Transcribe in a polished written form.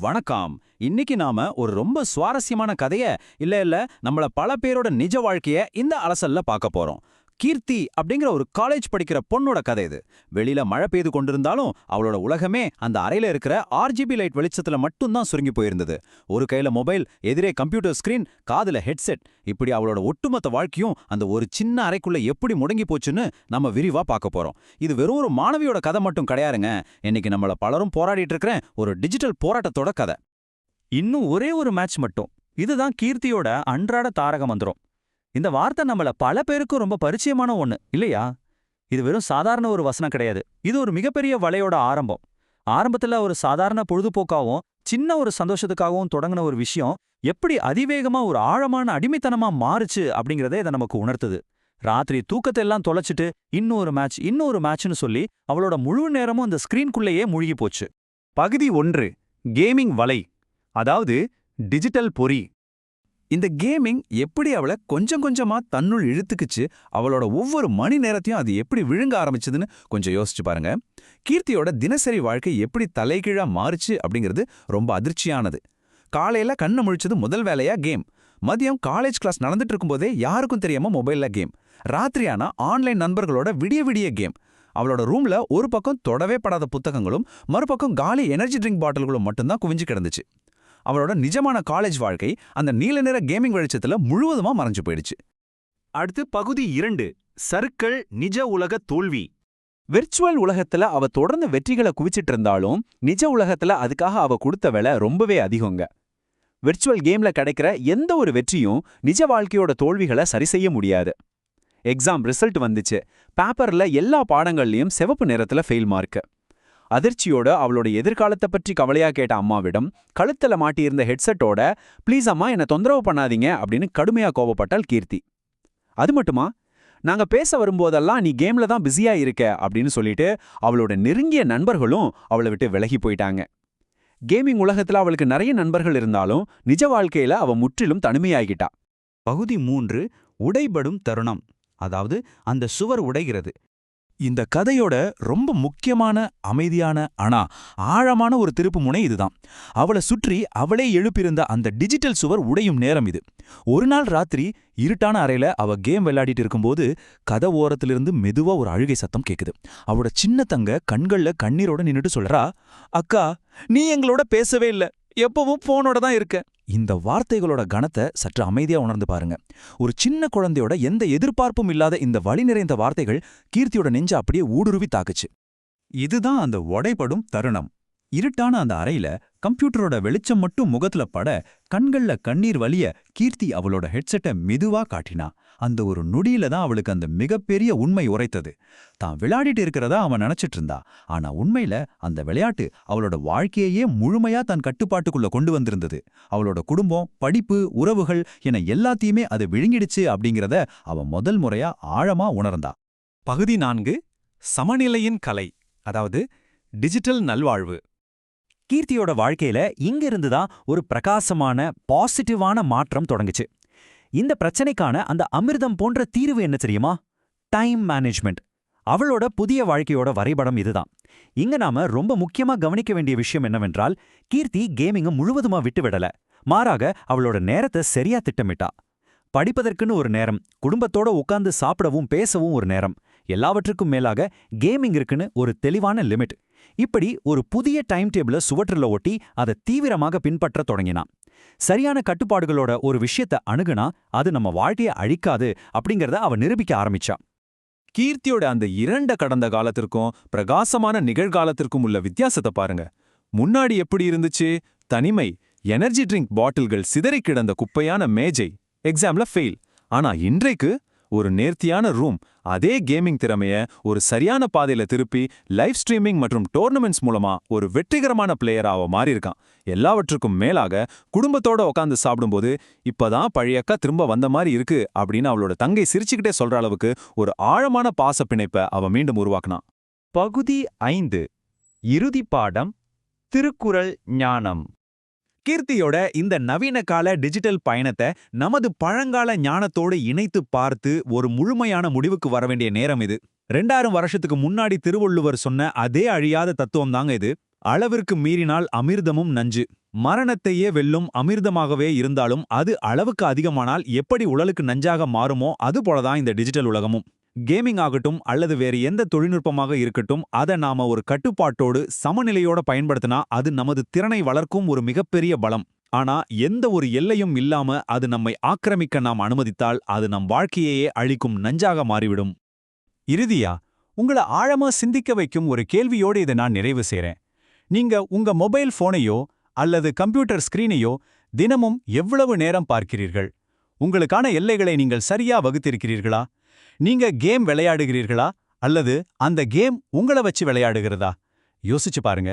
வணக்கம். இன்னைக்கு நாம ஒரு ரொம்ப சுவாரஸ்யமான கதைய இல்ல நம்மள பல பேரோட நிஜ வாழ்க்கைய இந்த அலசல்ல பார்க்க போறோம். கீர்த்தி அப்படிங்கிற ஒரு காலேஜ் படிக்கிற பொண்ணோட கதை இது. வெளியில மழை பெய்து கொண்டிருந்தாலும் அவளோட உலகமே அந்த அறையில இருக்கிற ஆர்ஜிபி லைட் வெளிச்சத்துல மட்டும்தான் சுருங்கி போயிருந்தது. ஒரு கையில மொபைல், எதிரே கம்ப்யூட்டர் ஸ்கிரீன், காதுல ஹெட்செட். இப்படி அவளோட ஒட்டுமொத்த வாழ்க்கையும் அந்த ஒரு சின்ன அறைக்குள்ள எப்படி முடங்கி போச்சுன்னு நம்ம விரிவா பார்க்க போறோம். இது வெறும் ஒரு மாணவியோட கதை மட்டும் கிடையாதுங்க. இன்னைக்கு நம்மள பலரும் போராடிட்டு இருக்கிற ஒரு டிஜிட்டல் போராட்டத்தோட கதை. இன்னும் ஒரே ஒரு மேட்ச் மட்டும். இதுதான் கீர்த்தியோட அன்றாட தாரக மந்திரம். இந்த வார்த்தை நம்மள பல பேருக்கும் ரொம்ப பரிச்சயமான ஒண்ணு இல்லையா? இது வெறும் சாதாரண ஒரு வசனம் கிடையாது. இது ஒரு மிகப்பெரிய வலையோட ஆரம்பம். ஆரம்பத்துல ஒரு சாதாரண பொழுதுபோக்காவும் சின்ன ஒரு சந்தோஷத்துக்காகவும் தொடங்கின ஒரு விஷயம் எப்படி அதிவேகமா ஒரு ஆழமான அடிமைத்தனமா மாறுச்சு அப்படிங்கறதே இதை நமக்கு உணர்த்துது. ராத்திரி தூக்கத்தை எல்லாம் தொலைச்சிட்டு இன்னொரு மேட்ச்னு சொல்லி அவளோட முழு நேரமும் அந்த ஸ்கிரீன்குள்ளேயே மூழ்கி போச்சு. பகுதி 1. கேமிங் வலை, அதாவது டிஜிட்டல் பொறி. இந்த கேமிங் எப்படி அவளை கொஞ்சம் கொஞ்சமா தன்னுள் இழுத்துக்குச்சு, அவளோட ஒவ்வொரு மணி நேரத்தையும் அது எப்படி விழுங்க ஆரம்பிச்சதுன்னு கொஞ்சம் யோசிச்சு பாருங்க. கீர்த்தியோட தினசரி வாழ்க்கை எப்படி தலைகீழா மாறுச்சு அப்படிங்கிறது ரொம்ப அதிர்ச்சியானது. காலையில கண்ணை முழிச்சது முதல் வேலையா கேம். மதியம் காலேஜ் கிளாஸ் நடந்துட்டு இருக்கும்போதே யாருக்கும் தெரியாம மொபைல்ல கேம். ராத்திரியானா ஆன்லைன் நண்பர்களோட விடிய விடிய கேம். அவளோட ரூம்ல ஒரு பக்கம் தொடவே படாத புத்தகங்களும் மறுபக்கம் காலி எனர்ஜி ட்ரிங்க் பாட்டில்களும் மட்டும்தான் குவிஞ்சு கிடந்துச்சு. அவளோட நிஜமான காலேஜ் வாழ்க்கை அந்த நீல நிற கேமிங் வெளிச்சத்துல முழுவதுமா மறைஞ்சு போயிடுச்சு. அடுத்து பகுதி 2. சறுக்கல் நிஜ உலக தோல்வி. விர்ச்சுவல் உலகத்துல அவ தொடர்ந்து வெற்றிகளை குவிச்சிட்டு இருந்தாலும் நிஜ உலகத்துல அதுக்காக அவ கொடுத்த விலை ரொம்பவே அதிகங்க. விர்ச்சுவல் கேம்ல கிடைக்கிற எந்த ஒரு வெற்றியும் நிஜ வாழ்க்கையோட தோல்விகளை சரி செய்ய முடியாது. எக்ஸாம் ரிசல்ட் வந்துச்சு. பேப்பர்ல எல்லா பாடங்கள்லயும் சிவப்பு நிறத்துல ஃபெயில் மார்க்கு. அதிர்ச்சியோட அவளோட எதிர்காலத்தை பற்றி கவலையா கேட்ட அம்மாவிடம் கழுத்துல மாட்டியிருந்த ஹெட்செட்டோட ப்ளீஸ் அம்மா என்ன தொந்தரவு பண்ணாதீங்க அப்படின்னு கடுமையா கோபப்பட்டாள் கீர்த்தி. அது மட்டுமா, நாங்க பேச வரும்போதெல்லாம் நீ கேம்ல தான் பிஸியா இருக்க அப்படின்னு சொல்லிட்டு அவளோட நெருங்கிய நண்பர்களும் அவளை விட்டு விலகி போயிட்டாங்க. கேமிங் உலகத்துல அவளுக்கு நிறைய நண்பர்கள் இருந்தாலும் நிஜ வாழ்க்கையில அவ முற்றிலும் தனிமையாகிட்டா. பகுதி 3. உடைபடும் தருணம், அதாவது அந்த சுவர் உடைகிறது. இந்த கதையோட ரொம்ப முக்கியமான அமைதியான ஆனா ஆழமான ஒரு திருப்பு முனை இதுதான். அவளை சுற்றி அவளே எழுப்பியிருந்த அந்த டிஜிட்டல் சுவர் உடையும் நேரம் இது. ஒரு நாள் ராத்திரி இருட்டான அறையில அவ கேம் விளையாடிட்டு இருக்கும்போது கதை ஓரத்திலிருந்து மெதுவா ஒரு அழுகை சத்தம் கேக்குது. அவளோட சின்ன தங்க கண்கள்ல கண்ணீரோட நின்னுட்டு சொல்றா, அக்கா நீ எங்களோட பேசவே இல்ல, எப்பவும் போனோட தான் இருக்க. இந்த வார்த்தைகளோட கணத்தை சற்று அமைதியா உணர்ந்து பாருங்க. ஒரு சின்ன குழந்தையோட எந்த எதிர்பார்ப்பும் இல்லாத இந்த வலி நிறைந்த வார்த்தைகள் கீர்த்தியோட நெஞ்ச அப்படியே ஊடுருவி தாக்குச்சு. இதுதான் அந்த உடைபடும் தருணம். இருட்டான அந்த அறையில கம்ப்யூட்டரோட வெளிச்சம் மட்டும் முகத்துல பட கண்கள்ல கண்ணீர் வலிய கீர்த்தி அவளோட ஹெட்செட்டை மெதுவா காட்டினா. அந்த ஒரு நொடியில தான் அவளுக்கு அந்த மிகப்பெரிய உண்மை உரைத்தது. தான் விளையாடிட்டு இருக்கிறதா அவன் நினைச்சிட்டு இருந்தா. ஆனா உண்மையில அந்த விளையாட்டு அவளோட வாழ்க்கையே முழுமையா தன் கட்டுப்பாட்டுக்குள்ள கொண்டு வந்திருந்தது. அவளோட குடும்பம், படிப்பு, உறவுகள் என எல்லாத்தையுமே அது விழுங்கிடுச்சு அப்படிங்கிறத அவ முதல் முறையா ஆழமா உணர்ந்தா. பகுதி 4. சமநிலையின் கலை, அதாவது டிஜிட்டல் நல்வாழ்வு. கீர்த்தியோட வாழ்க்கையில இங்கிருந்து தான் ஒரு பிரகாசமான பாசிட்டிவான மாற்றம் தொடங்குச்சு. இந்த பிரச்சனைக்கான அந்த அமிர்தம் போன்ற தீர்வு என்ன தெரியுமா? Time management. அவளோட புதிய வாழ்க்கையோட வரைபடம் இதுதான். இங்க நாம ரொம்ப முக்கியமா கவனிக்க வேண்டிய விஷயம் என்னவென்றால், கீர்த்தி கேமிங்க முழுவதுமா விட்டு விடல. மாறாக அவளோட நேரத்தை சரியா திட்டமிட்டா. படிப்பதற்குன்னு ஒரு நேரம், குடும்பத்தோட உட்கார்ந்து சாப்பிடவும் பேசவும் ஒரு நேரம், எல்லாவற்றுக்கும் மேலாக கேமிங் இருக்குன்னு ஒரு தெளிவான லிமிட். இப்படி ஒரு புதிய டைம் டேபிள சுவற்றில் ஒட்டி அதை தீவிரமாக பின்பற்ற தொடங்கினான். சரியான கட்டுப்பாடுகளோட ஒரு விஷயத்தை அணுகுனா அது நம்ம வாழ்க்கையை அழிக்காது அப்படிங்கறத அவ நிரூபிக்க ஆரம்பிச்சா. கீர்த்தியோட அந்த இரண்ட கடந்த காலத்திற்கும் பிரகாசமான நிகழ்காலத்திற்கும் உள்ள வித்தியாசத்தை பாருங்க. முன்னாடி எப்படி இருந்துச்சு? தனிமை, எனர்ஜி ட்ரிங்க் பாட்டில்கள் சிதறி கிடந்த குப்பையான மேஜை, எக்ஸாம்ல ஃபெயில். ஆனா இன்றைக்கு ஒரு நேர்த்தியான ரூம், அதே கேமிங் திறமைய ஒரு சரியான பாதையில திருப்பி லைவ் ஸ்ட்ரீமிங் மற்றும் டோர்னமெண்ட்ஸ் மூலமா ஒரு வெற்றிகரமான பிளேயரா அவ மாறியிருக்கான். எல்லாவற்றுக்கும் மேலாக குடும்பத்தோட உட்காந்து சாப்பிடும்போது இப்பதான் பழையக்கா திரும்ப வந்த மாதிரி இருக்கு அப்படின்னு அவளோட தங்கை சிரிச்சுக்கிட்டே சொல்ற அளவுக்கு ஒரு ஆழமான பாச பிணைப்பை அவ மீண்டும் உருவாக்குனான். பகுதி 5. இறுதி பாடம், திருக்குறள் ஞானம். கீர்த்தியோட இந்த நவீன கால டிஜிட்டல் பயணத்தை நமது பழங்கால ஞானத்தோடு இணைத்து பார்த்து ஒரு முழுமையான முடிவுக்கு வர வேண்டிய நேரம் இது. 2000 வருஷத்துக்கு முன்னாடி திருவள்ளுவர் சொன்ன அதே அழியாத தத்துவம் தாங்க இது. அளவிற்கு மீறினால் அமிர்தமும் நஞ்சு. மரணத்தையே வெல்லும் அமிர்தமாகவே இருந்தாலும் அது அளவுக்கு அதிகமானால் எப்படி உடலுக்கு நஞ்சாக மாறுமோ அதுபோலதான் இந்த டிஜிட்டல் உலகமும். கேமிங் ஆகட்டும் அல்லது வேறு எந்த தொழில்நுட்பமாக இருக்கட்டும், அதை நாம ஒரு கட்டுப்பாட்டோடு சமநிலையோட பயன்படுத்தினா அது நமது திறனை வளர்க்கும் ஒரு மிகப்பெரிய பலம். ஆனா எந்த ஒரு எல்லையும் இல்லாம அது நம்மை ஆக்கிரமிக்க நாம் அனுமதித்தால் அது நம் வாழ்க்கையையே அழிக்கும் நஞ்சாக மாறிவிடும். இறுதியா உங்கள ஆழமா சிந்திக்க வைக்கும் ஒரு கேள்வியோடு இதை நான் நிறைவு செய்றேன். நீங்க உங்க மொபைல் போனையோ அல்லது கம்ப்யூட்டர் ஸ்கிரீனையோ தினமும் எவ்வளவு நேரம் பார்க்கிறீர்கள்? உங்களுக்கான எல்லைகளை நீங்கள் சரியா வகுத்திருக்கிறீர்களா? நீங்க கேம் விளையாடுகிறீர்களா அல்லது அந்த கேம் உங்கள வச்சு விளையாடுகிறதா? யோசிச்சு பாருங்க.